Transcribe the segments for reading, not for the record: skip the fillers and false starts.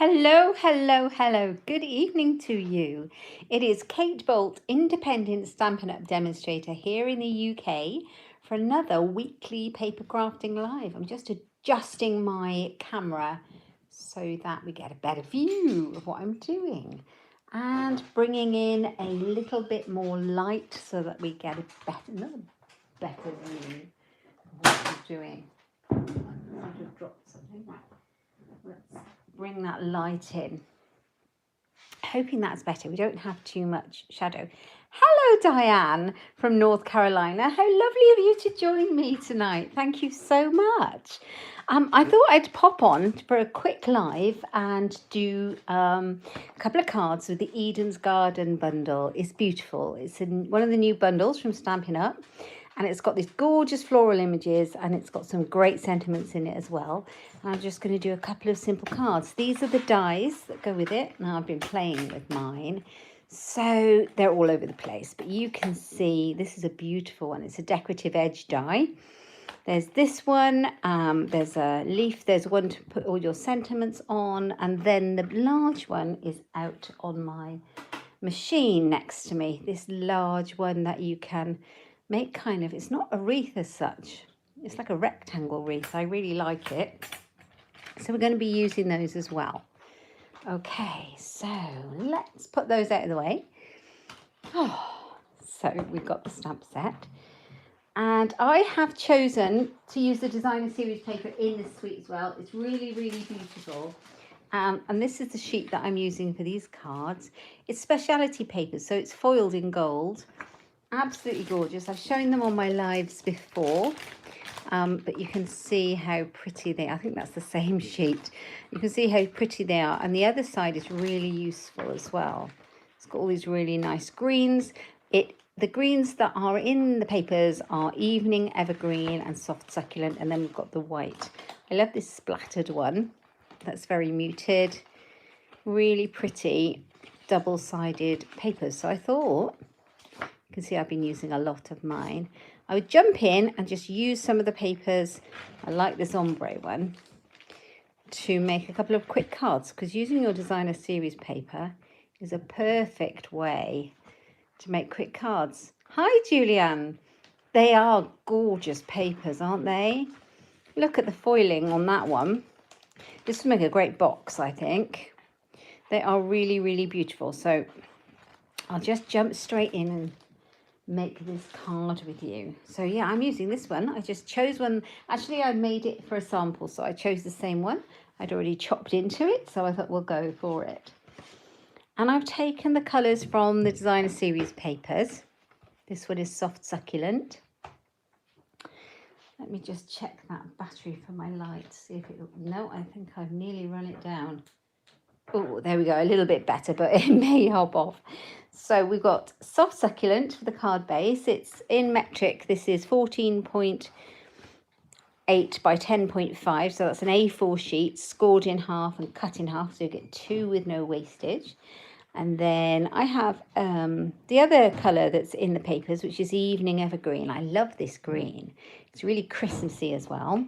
Hello, hello, hello. Good evening to you. It is Kate Bolt, independent Stampin' Up! Demonstrator here in the UK for another weekly paper crafting live. I'm just adjusting my camera so that we get a better view of what I'm doing and bringing in a little bit more light so that we get another better view of what I'm doing. I just dropped something. Let's bring that light in. Hoping that's better. We don't have too much shadow. Hello, Diane from North Carolina. How lovely of you to join me tonight. Thank you so much. I thought I'd pop on for a quick live and do a couple of cards with the Eden's Garden bundle. It's beautiful. It's in one of the new bundles from Stampin' Up! And it's got these gorgeous floral images and it's got some great sentiments in it as well. And I'm just going to do a couple of simple cards. These are the dies that go with it. Now I've been playing with mine, so they're all over the place. But you can see this is a beautiful one. It's a decorative edge die. There's this one, there's a leaf, there's one to put all your sentiments on, and then the large one is out on my machine next to me. This large one that you can make kind of, it's not a wreath as such, it's like a rectangle wreath. I really like it. So we're going to be using those as well. Okay, so let's put those out of the way. So we've got the stamp set. And I have chosen to use the designer series paper in this suite as well. It's really, really beautiful. And this is the sheet that I'm using for these cards. It's specialty paper, so it's foiled in gold. Absolutely gorgeous. I've shown them on my lives before, but you can see how pretty they are. I think that's the same sheet. You can see how pretty they are. And the other side is really useful as well. It's got all these really nice greens. The greens that are in the papers are evening, evergreen and soft succulent. And then we've got the white. I love this splattered one. That's very muted. Really pretty double-sided papers. So I thought, you can see I've been using a lot of mine. I would jump in and just use some of the papers. I like this ombre one to make a couple of quick cards, because using your designer series paper is a perfect way to make quick cards. Hi, Julianne. They are gorgeous papers, aren't they? Look at the foiling on that one. This would make a great box, I think. They are really, really beautiful. So I'll just jump straight in and make this card with you. So yeah, I'm using this one. I just chose one. Actually, I made it for a sample, so I chose the same one. I'd already chopped into it, so I thought we'll go for it. And I've taken the colours from the designer series papers. This one is soft succulent. Let me just check that battery for my light, see if it, no, I think I've nearly run it down. Oh, there we go, a little bit better, but it may hop off. So we've got soft succulent for the card base. It's in metric. This is 14.8 by 10.5. So that's an A4 sheet, scored in half and cut in half. So you get two with no wastage. And then I have the other colour that's in the papers, which is Evening Evergreen. I love this green. It's really Christmassy as well.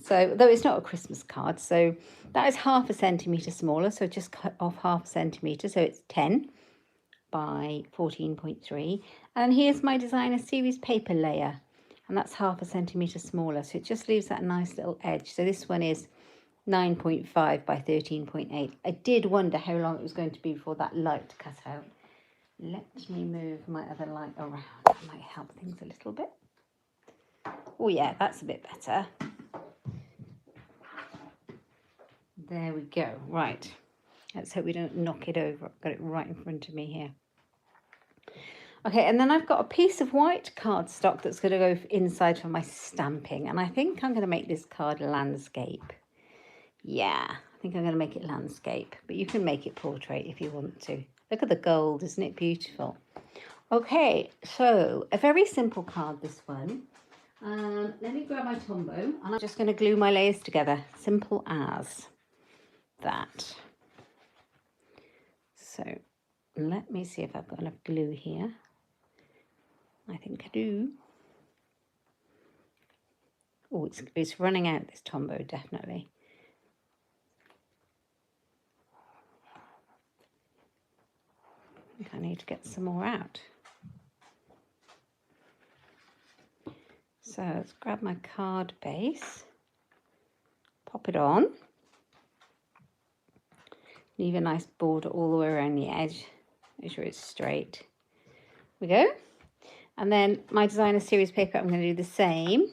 So, though it's not a Christmas card, so that is 0.5 centimetre smaller. So just cut off 0.5 centimetre. So it's 10 by 14.3. And here's my designer series paper layer. And that's 0.5 centimetre smaller. So it just leaves that nice little edge. So this one is 9.5 by 13.8. I did wonder how long it was going to be before that light cut out. Let me move my other light around. That might help things a little bit. Oh yeah, that's a bit better. There we go. Right. Let's hope we don't knock it over. I've got it right in front of me here. Okay, and then I've got a piece of white cardstock that's going to go inside for my stamping. And I think I'm going to make this card landscape. Yeah, I think I'm going to make it landscape, but you can make it portrait if you want to. Look at the gold, isn't it beautiful? Okay, so a very simple card, this one. Let me grab my Tombow, and I'm just going to glue my layers together. Simple as that. So let me see if I've got enough glue here. I think I do. Oh, it's running out, this Tombow, definitely. think I need to get some more out. So let's grab my card base, pop it on, leave a nice border all the way around the edge, make sure it's straight. We go. And then my designer series paper, I'm going to do the same.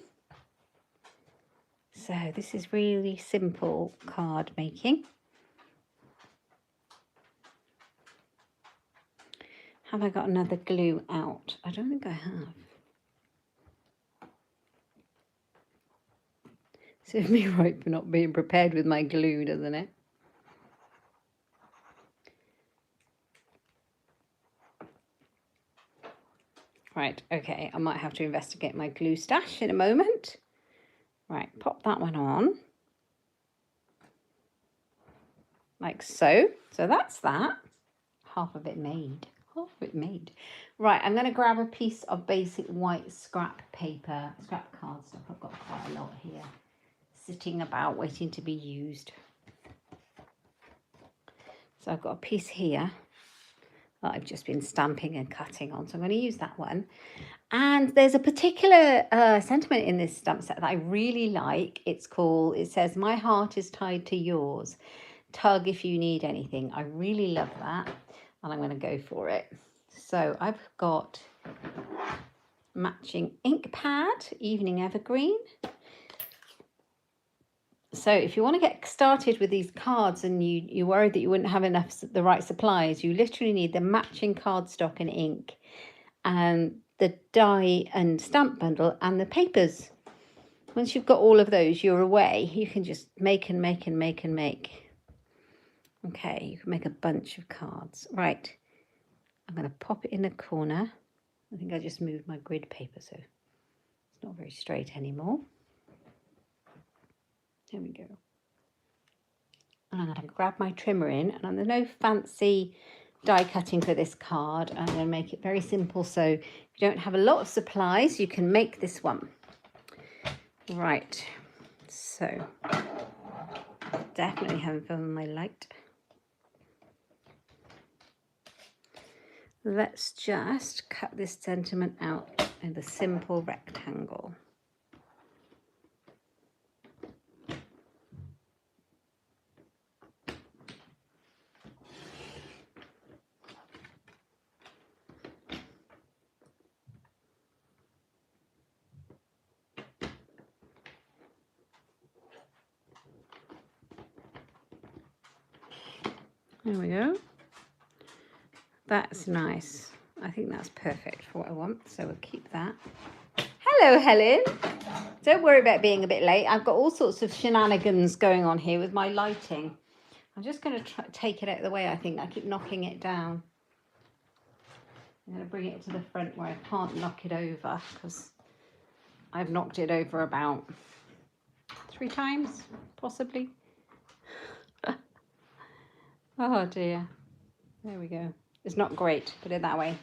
So this is really simple card making. Have I got another glue out? I don't think I have. Serves me right for not being prepared with my glue, doesn't it? Right, okay, I might have to investigate my glue stash in a moment. Right, pop that one on. Like so. So that's that. Half of it made. Half of it made. Right, I'm going to grab a piece of basic white scrap paper, scrap cardstock. I've got quite a lot here sitting about waiting to be used. So I've got a piece here that I've just been stamping and cutting on. So I'm going to use that one. And there's a particular sentiment in this stamp set that I really like. It says, "My heart is tied to yours. Tug if you need anything." I really love that. And I'm going to go for it. So I've got matching ink pad, Evening Evergreen. So if you want to get started with these cards and you're worried that you wouldn't have the right supplies, you literally need the matching cardstock and ink and the die and stamp bundle and the papers. Once you've got all of those, you're away. You can just make and make and make and make. Okay, you can make a bunch of cards. Right, I'm going to pop it in the corner. I think I just moved my grid paper, so it's not very straight anymore. There we go. And I'm going to grab my trimmer in, and there's no fancy die cutting for this card. I'm going to make it very simple, so if you don't have a lot of supplies, you can make this one. Right, so definitely haven't found my light. Let's just cut this sentiment out in a simple rectangle. There we go. That's nice. I think that's perfect for what I want, so we'll keep that. Hello, Helen. Don't worry about being a bit late. I've got all sorts of shenanigans going on here with my lighting. I'm just going to take it out of the way, I think. I keep knocking it down. I'm going to bring it to the front where I can't knock it over, because I've knocked it over about 3 times, possibly. Oh dear. There we go. It's not great, put it that way.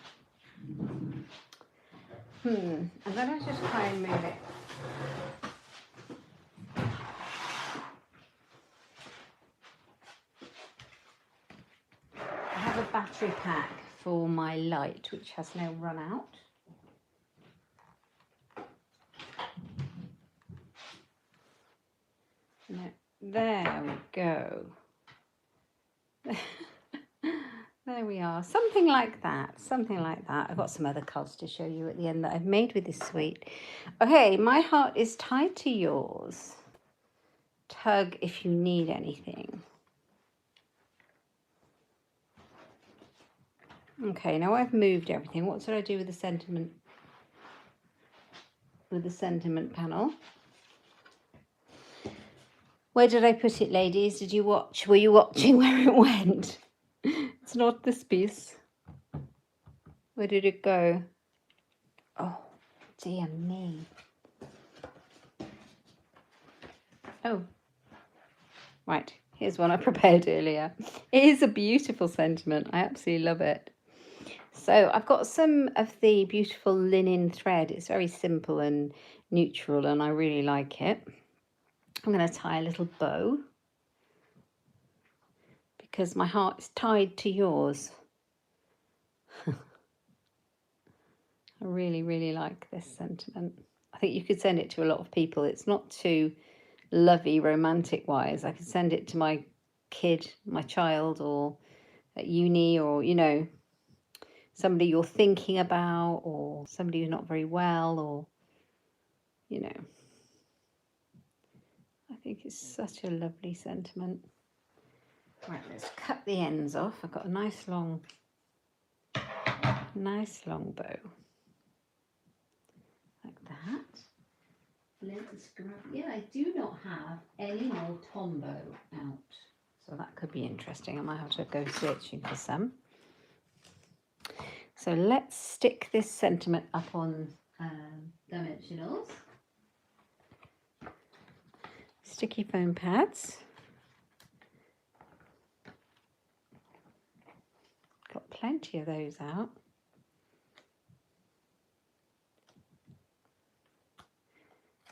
I'm going to just try and move it. I have a battery pack for my light, which has now run out. There we go. There we are. Something like that. Something like that. I've got some other cards to show you at the end that I've made with this suite. Okay, my heart is tied to yours. Tug if you need anything. Okay, now I've moved everything. What should I do with the sentiment? With the sentiment panel. Where did I put it, ladies? Did you watch? Were you watching where it went? It's not this piece. Where did it go? Oh, dear me. Oh, right. Here's one I prepared earlier. It is a beautiful sentiment. I absolutely love it. So I've got some of the beautiful linen thread. It's very simple and neutral, and I really like it. I'm going to tie a little bow because my heart is tied to yours. I really, really like this sentiment. I think you could send it to a lot of people. It's not too lovey romantic wise. I could send it to my kid, my child, or at uni, or, you know, somebody you're thinking about, or somebody who's not very well, or, you know. I think it's such a lovely sentiment. Right, let's cut the ends off. I've got a nice long bow. Like that. Let's grab, yeah, I do not have any more Tombow out. So that could be interesting. I might have to go searching for some. So let's stick this sentiment up on dimensionals. Sticky foam pads. Got plenty of those out.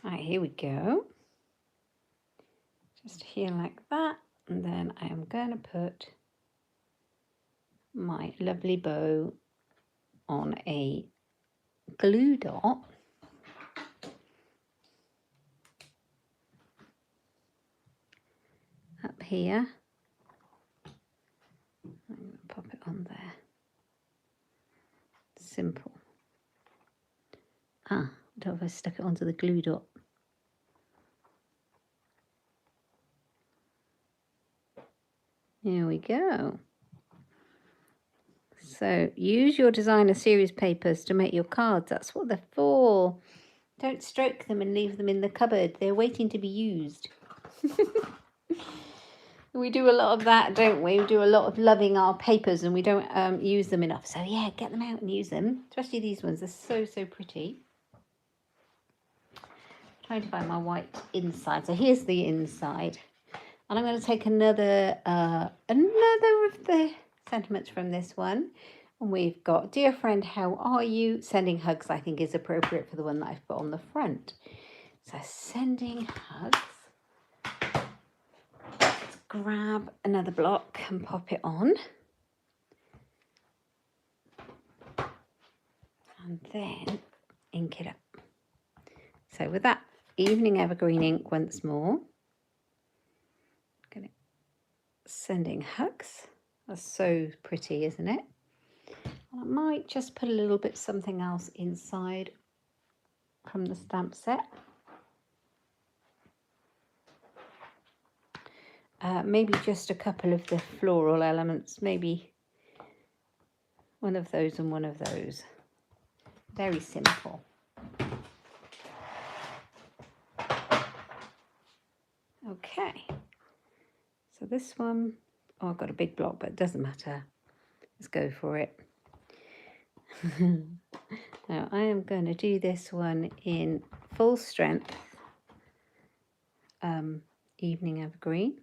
Right, here we go. Just here like that. And then I am going to put my lovely bow on a glue dot. Up here. I'm going to pop it on there. Simple. I don't know if I stuck it onto the glue dot. There we go. So use your designer series papers to make your cards. That's what they're for. Don't stroke them and leave them in the cupboard. They're waiting to be used. We do a lot of that, don't we? We do a lot of loving our papers and we don't use them enough. So yeah, get them out and use them. Especially these ones. They're so, so pretty. I'm trying to find my white inside. So here's the inside. And I'm going to take another of the sentiments from this one. And we've got, dear friend, how are you? Sending hugs, I think, is appropriate for the one that I've put on the front. So sending hugs. Let's grab another block and pop it on. And then ink it up. So with that evening evergreen ink once more. Sending hugs. That's so pretty, isn't it? I might just put a little bit something else inside from the stamp set. Maybe just a couple of the floral elements, maybe one of those and one of those. Very simple. Okay. So this one, oh, I've got a big block, but it doesn't matter. Let's go for it. Now I am going to do this one in full strength evening evergreen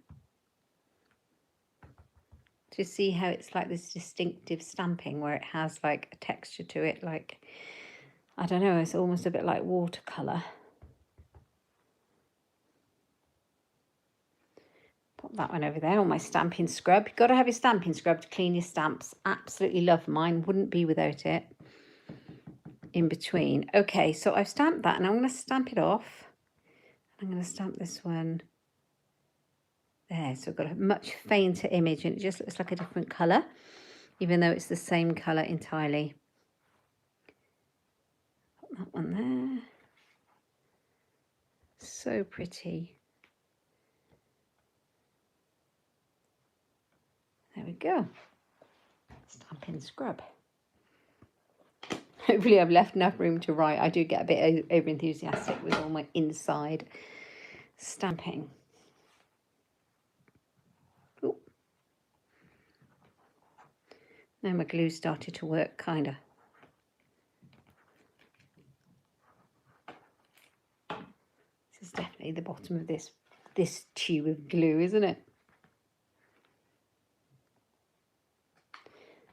to see how it's like this distinctive stamping where it has like a texture to it, like, I don't know, it's almost a bit like watercolour. Put that one over there on my stamping scrub. You've got to have your stamping scrub to clean your stamps. Absolutely love mine. Wouldn't be without it. In between. Okay, so I've stamped that and I'm going to stamp it off. I'm going to stamp this one there. So I've got a much fainter image and it just looks like a different colour, even though it's the same colour entirely. Put that one there. So pretty. There we go. Stamping scrub. Hopefully I've left enough room to write. I do get a bit over enthusiastic with all my inside stamping. Ooh. Now my glue started to work, kind of. This is definitely the bottom of this tube of glue, isn't it?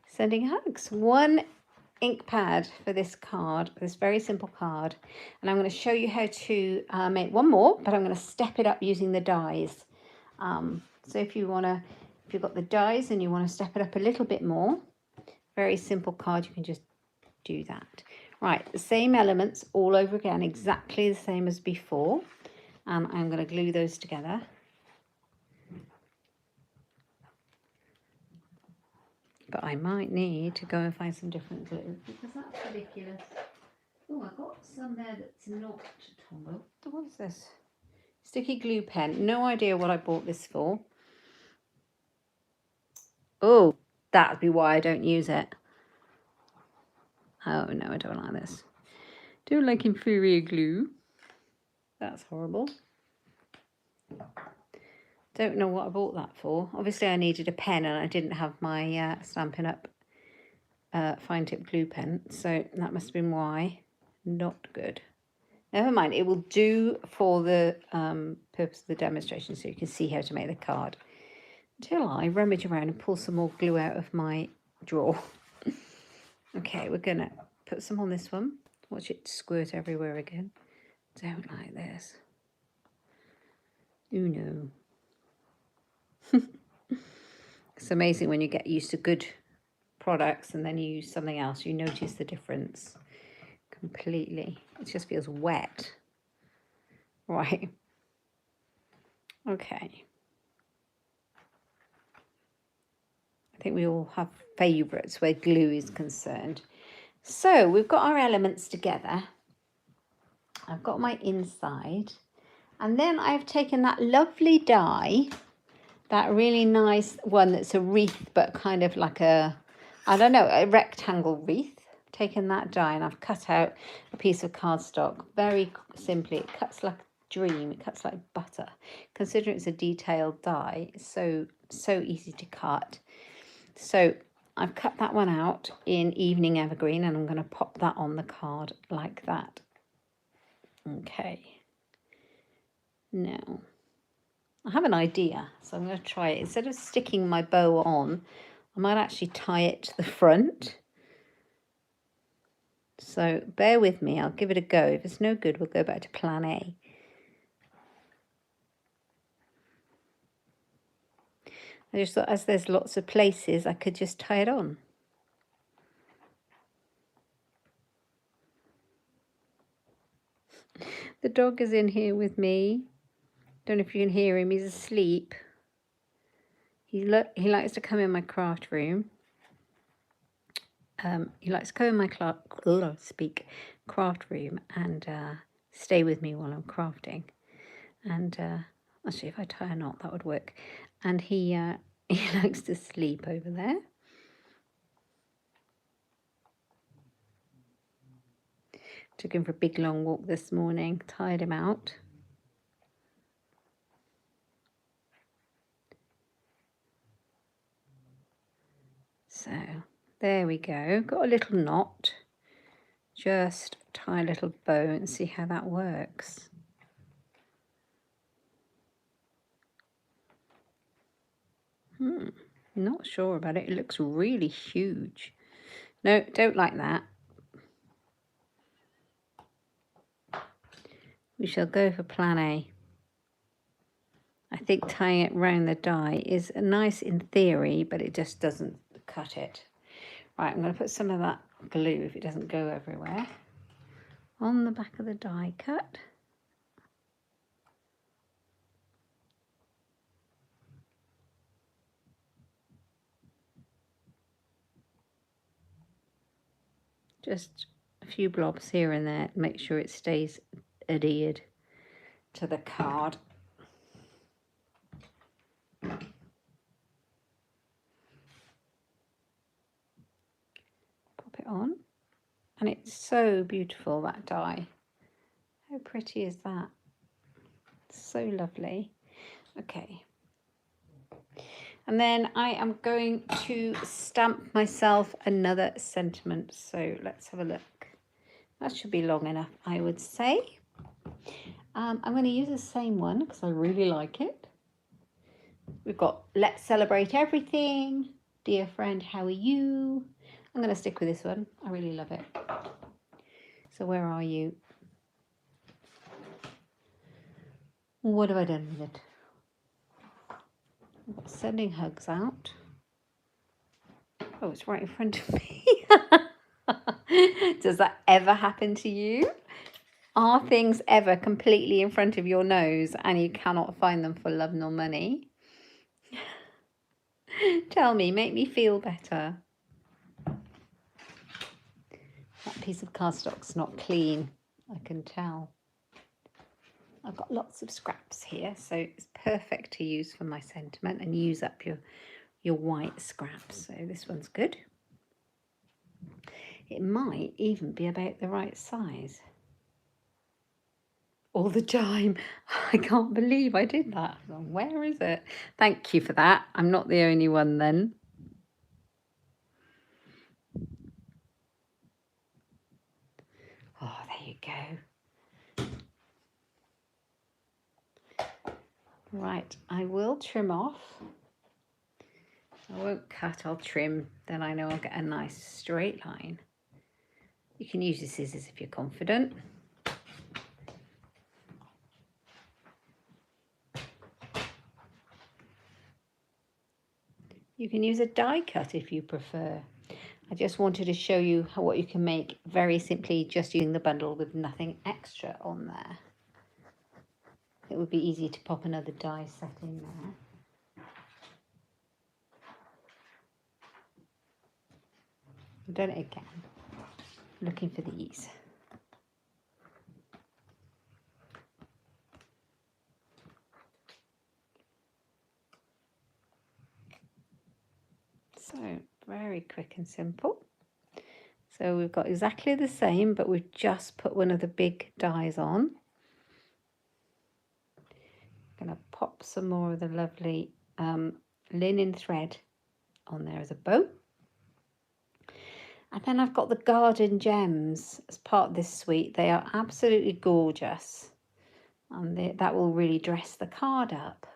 Sending hugs. One ink pad for this card, this very simple card, and I'm going to show you how to make one more, but I'm going to step it up using the dies. So if you've got the dies and you want to step it up a little bit more, Very simple card, you can just do that. Right, the same elements all over again, exactly the same as before. And I'm going to glue those together. But I might need to go and find some different glue because that's ridiculous. Oh, I got some there that's not Tombow. What is this? Sticky glue pen. No idea what I bought this for. Oh, that'd be why I don't use it. Oh, no, I don't like this. Don't like inferior glue. That's horrible. Don't know what I bought that for. Obviously, I needed a pen and I didn't have my Stampin' Up! Fine tip glue pen. So that must have been why. Not good. Never mind. It will do for the purpose of the demonstration so you can see how to make the card. Until I rummage around and pull some more glue out of my drawer. Okay, we're going to put some on this one. Watch it squirt everywhere again. Don't like this. Oh no. It's amazing when you get used to good products and then you use something else, you notice the difference completely. It just feels wet. Right. Okay. I think we all have favourites where glue is concerned. So we've got our elements together. I've got my inside. And then I've taken that lovely die, that really nice one that's a wreath, but kind of like a, I don't know, a rectangle wreath. Taken that die and I've cut out a piece of cardstock. Very simply, it cuts like a dream. It cuts like butter. Considering it's a detailed die, it's so easy to cut. So I've cut that one out in Evening Evergreen and I'm going to pop that on the card like that. Okay. Now, I have an idea, so I'm going to try it. Instead of sticking my bow on, I might actually tie it to the front. So bear with me, I'll give it a go. If it's no good, we'll go back to plan A. I just thought as there's lots of places, I could just tie it on. The dog is in here with me. Don't know if you can hear him, he's asleep. He likes to come in my craft room. He likes to come in my craft room and stay with me while I'm crafting. And I'll see if I tie a knot, that would work. And he likes to sleep over there. Took him for a big long walk this morning, tired him out. So there we go. Got a little knot. Just tie a little bow and see how that works. Not sure about it. It looks really huge. No, don't like that. We shall go for plan A. I think tying it round the die is nice in theory, but it just doesn't cut it. Right, I'm going to put some of that glue, if it doesn't go everywhere, on the back of the die cut. Just a few blobs here and there, make sure it stays adhered to the card. Pop it on, and it's so beautiful, that die. How pretty is that? So lovely. Okay. And then I am going to stamp myself another sentiment. So let's have a look. That should be long enough, I would say. I'm going to use the same one because I really like it. We've got Let's Celebrate Everything. Dear friend, how are you? I'm going to stick with this one. I really love it. So where are you? What have I done with it? Sending hugs out. Oh, it's right in front of me. Does that ever happen to you? Are things ever completely in front of your nose and you cannot find them for love nor money? Tell me, make me feel better. That piece of cardstock's not clean, I can tell. I've got lots of scraps here, so it's perfect to use for my sentiment and use up your white scraps. So this one's good. It might even be about the right size. All the time. I can't believe I did that. Where is it? Thank you for that. I'm not the only one then. Oh, there you go. Right, I will trim off. I won't cut, I'll trim. Then I know I'll get a nice straight line. You can use your scissors if you're confident. You can use a die cut if you prefer. I just wanted to show you what you can make very simply just using the bundle with nothing extra on there. It would be easy to pop another die set in there. I've done it again, looking for these. So very quick and simple. So we've got exactly the same, but we've just put one of the big dies on. I'm going to pop some more of the lovely linen thread on there as a bow. And then I've got the garden gems as part of this suite. They are absolutely gorgeous. And that will really dress the card up.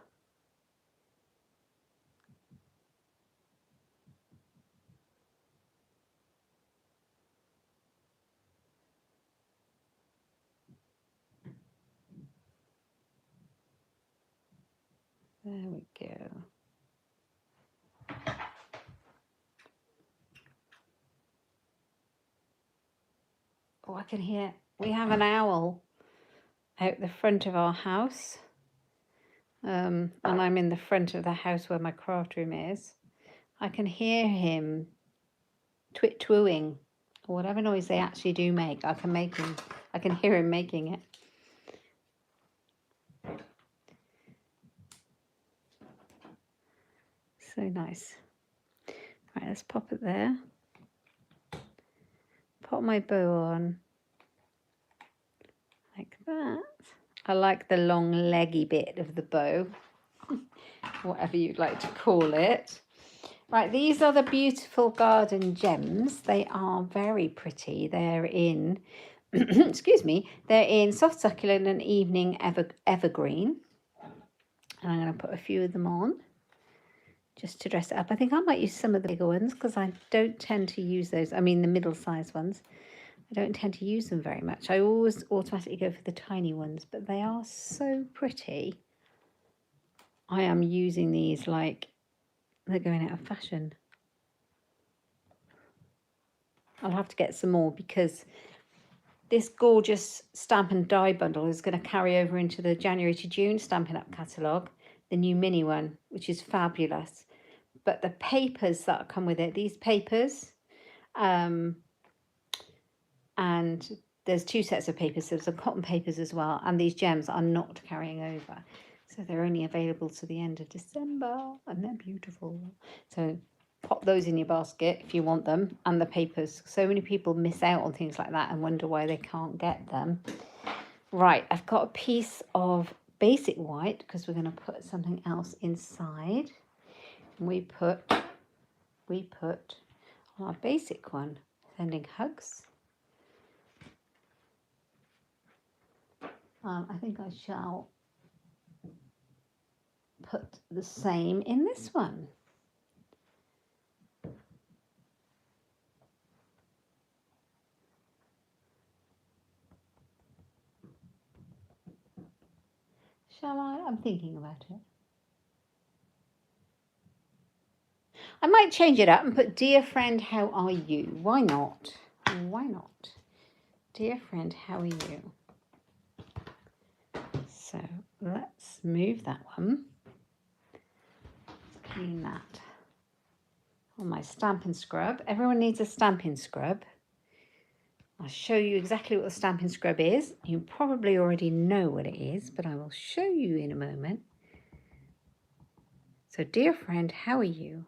There we go. Oh, I can hear, we have an owl out the front of our house. And I'm in the front of the house where my craft room is. I can hear him twit-twooing, or whatever noise they actually do make. I can hear him making it. So nice. Right, let's pop it there. Pop my bow on like that. I like the long leggy bit of the bow, whatever you'd like to call it. Right, these are the beautiful garden gems. They are very pretty. They're in, excuse me, they're in soft succulent and evening evergreen. And I'm going to put a few of them on just to dress it up. I think I might use some of the bigger ones because I don't tend to use those. I mean, the middle-sized ones. I don't tend to use them very much. I always automatically go for the tiny ones, but they are so pretty. I am using these like they're going out of fashion. I'll have to get some more because this gorgeous Stampin' Die bundle is going to carry over into the January to June Stampin' Up catalogue, the new mini one, which is fabulous. But the papers that come with it, these papers, and there's two sets of papers, so there's some cotton papers as well, and these gems are not carrying over. So they're only available to the end of December, and they're beautiful. So pop those in your basket if you want them, and the papers. So many people miss out on things like that and wonder why they can't get them. Right, I've got a piece of basic white because we're going to put something else inside. We put on our basic one, sending hugs. I think I shall put the same in this one. Shall I? I'm thinking about it. I might change it up and put, dear friend, how are you? Why not? Why not? Dear friend, how are you? So let's move that one. Let's clean that. On my Stampin' Scrub. Everyone needs a Stampin' Scrub. I'll show you exactly what the Stampin' Scrub is. You probably already know what it is, but I will show you in a moment. So, dear friend, how are you?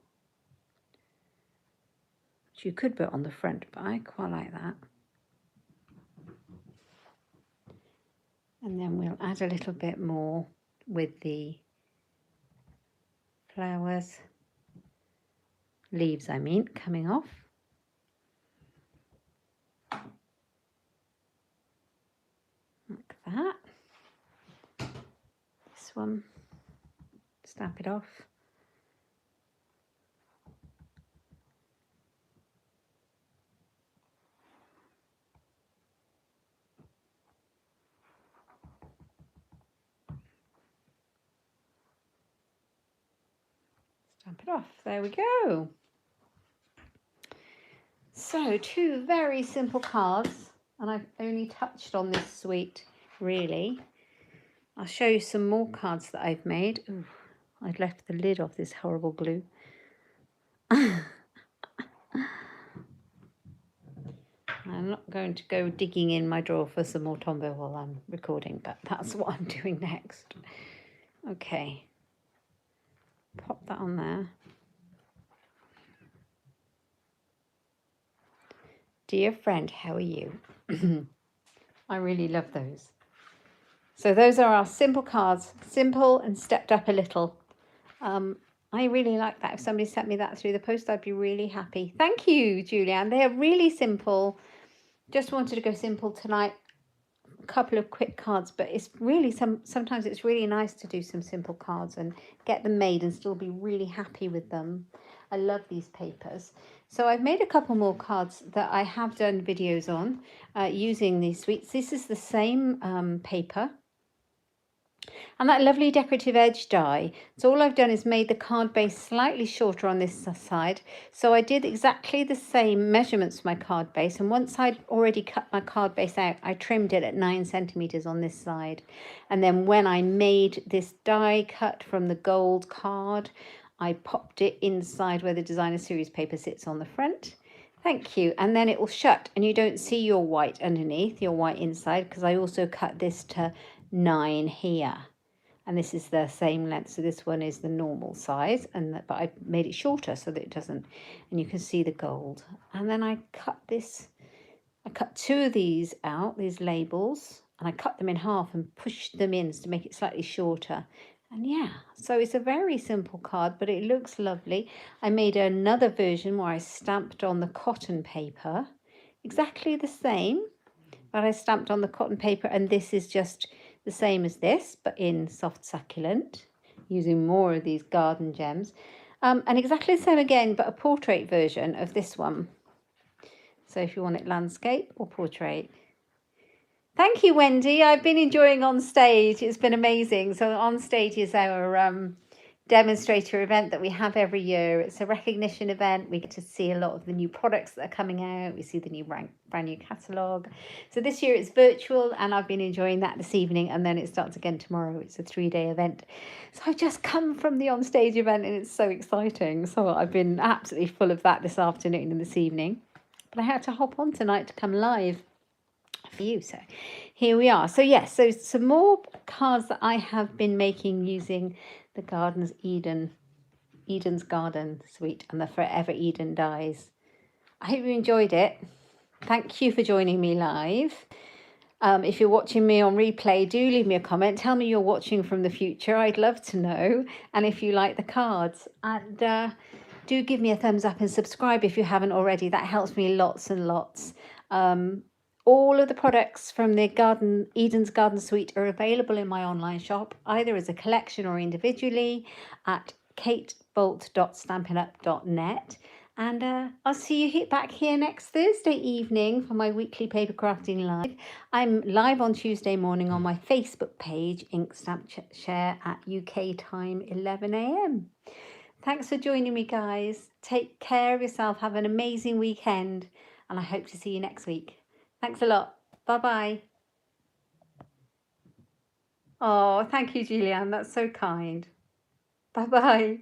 Which you could put on the front, but I quite like that. And then we'll add a little bit more with the flowers, leaves I mean, coming off. Like that. This one, stamp it off. Stamp it off. There we go. So 2 very simple cards, and I've only touched on this suite really. I'll show you some more cards that I've made. Ooh, I'd left the lid off this horrible glue. I'm not going to go digging in my drawer for some more Tombow while I'm recording, but that's what I'm doing next. Okay, pop that on there. Dear friend, how are you? I really love those. So those are our simple cards, simple and stepped up a little. I really like that. If somebody sent me that through the post, I'd be really happy. Thank you, Julianne. They are really simple. Just wanted to go simple tonight. A couple of quick cards, but it's really sometimes it's really nice to do some simple cards and get them made and still be really happy with them. I love these papers. So I've made a couple more cards that I have done videos on using these suites. This is the same paper. And that lovely decorative edge die. So all I've done is made the card base slightly shorter on this side. So I did exactly the same measurements for my card base. And once I'd already cut my card base out, I trimmed it at 9 centimeters on this side. And then when I made this die cut from the gold card, I popped it inside where the designer series paper sits on the front. Thank you. And then it will shut and you don't see your white underneath, your white inside, because I also cut this to 9 here. And this is the same length, so this one is the normal size, but I made it shorter so that it doesn't, and you can see the gold. And then I cut 2 of these out, these labels, and I cut them in half and pushed them in to make it slightly shorter. And yeah, so it's a very simple card, but it looks lovely. I made another version where I stamped on the cotton paper, exactly the same, but I stamped on the cotton paper, and this is just the same as this, but in soft succulent, using more of these garden gems. And exactly the same again, but a portrait version of this one. So if you want it landscape or portrait. Thank you, Wendy. I've been enjoying On Stage. It's been amazing. So On Stage is our demonstrator event that we have every year. It's a recognition event. We get to see a lot of the new products that are coming out. We see the new brand new catalogue. So this year it's virtual, and I've been enjoying that this evening, and then it starts again tomorrow. It's a 3-day event. So I've just come from the On Stage event and it's so exciting. So I've been absolutely full of that this afternoon and this evening. But I had to hop on tonight to come live for you. So here we are. So yes, so some more cards that I have been making using the Eden's Garden suite and the Forever Eden dies. I hope you enjoyed it. Thank you for joining me live. If you're watching me on replay, do leave me a comment. Tell me you're watching from the future. I'd love to know. And if you like the cards, and do give me a thumbs up and subscribe if you haven't already. That helps me lots and lots. All of the products from the Eden's Garden Suite are available in my online shop, either as a collection or individually at katebolt.stampinup.net. And I'll see you back here next Thursday evening for my weekly paper crafting live. I'm live on Tuesday morning on my Facebook page, Inkstampshare, at UK time 11 a.m. Thanks for joining me, guys. Take care of yourself. Have an amazing weekend. And I hope to see you next week. Thanks a lot. Bye-bye. Oh, thank you, Julianne. That's so kind. Bye-bye.